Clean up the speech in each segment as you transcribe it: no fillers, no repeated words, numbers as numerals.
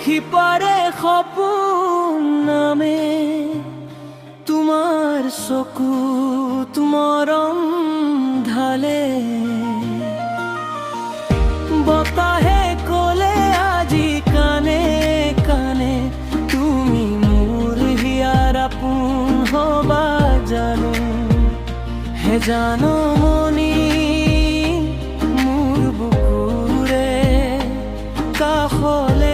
সিপাৰে সপোন নামে তোমাৰ চকুত মৰম ঢালে, বতাহে ক'লে আজি কানে কানে তুমি মোৰ হিয়াৰ আপোন হবা জানো। হে জানো মনি মোৰ বুকুৰে কাষলে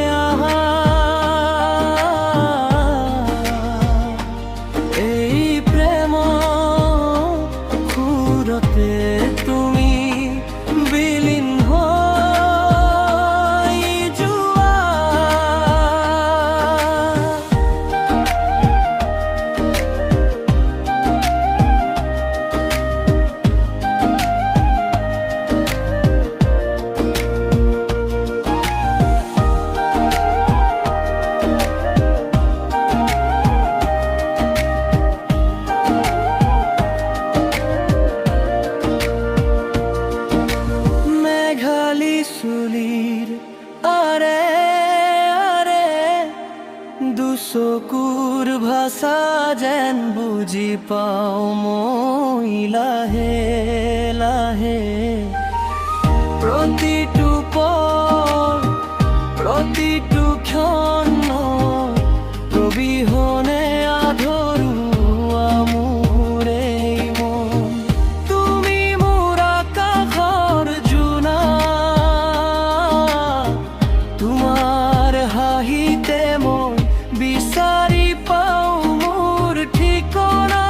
তুমি বিলীন হৈ যোৱা। চুলিৰ আৰে আৰে দুচকুৰ ভাষা যেন বুজি পাওঁ মই লাহে লাহে। প্ৰতিটো পল প্ৰতিটো ক্ষণ অবিহনে আধৰুৱা মোৰ এই মন। তুমি মোৰ আকাশৰ জোনা, তোমাৰ হাঁহিতে মই বিচাৰি পাওঁ মোৰ ঠিকনা।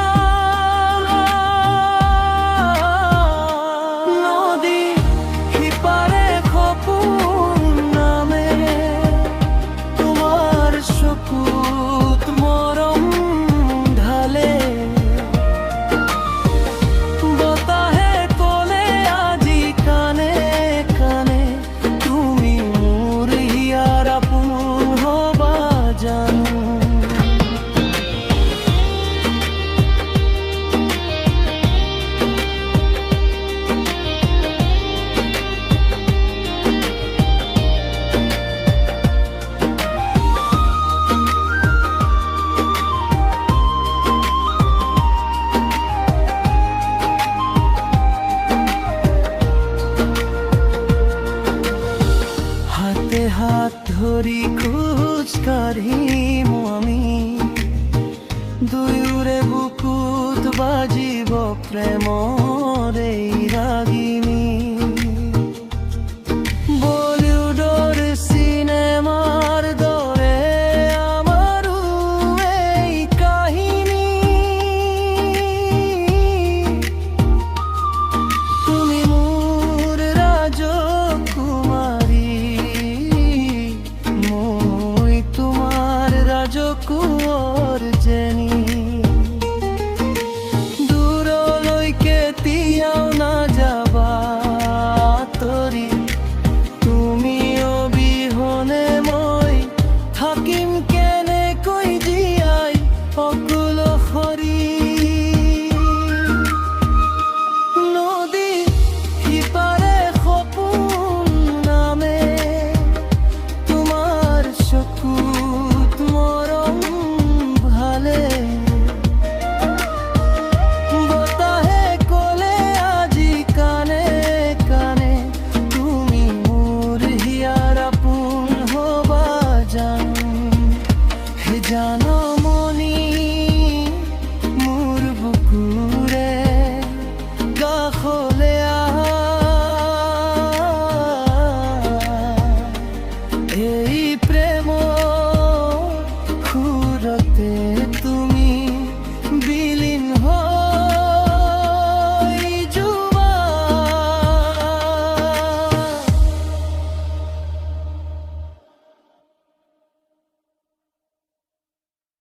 নদী সিপাৰে সপোন নামে তোমাৰ চকুত মৰম ঢালে, বতাহে ক'লে আজি কানে কানে তুমি মোৰ হিয়াৰ আপোন হবা জানো। হাতে হাত ধৰি খোজ কাঢ়িম আমি, দুয়োৰে বুকুত বাজিব প্ৰেমৰ এই ৰাগিনী। বলিউডৰ চিনেমাৰ দৰে আমাৰো এই কাহিনী। তুমি মোৰ ৰাজকুমাৰী, মই তোমাৰ ৰাজকুঁৱৰ যেনি। দূৰলৈকে কেতিয়াও নাযাবা তৰি, তুমি অবিহনে মই থাকিম কেনেকৈ জীয়াই অকলশৰী। নদী সিপাৰে সপোন নামে তোমাৰ চকুত মৰম ভালে, বতাহে ক'লে আজি কানে কানে তুমি মোৰ হিয়াৰ আপোন হবা জানো। হে জানো মনি মোৰ বুকুৰে কাষলে এই প্ৰেমৰ সুৰতে তুমি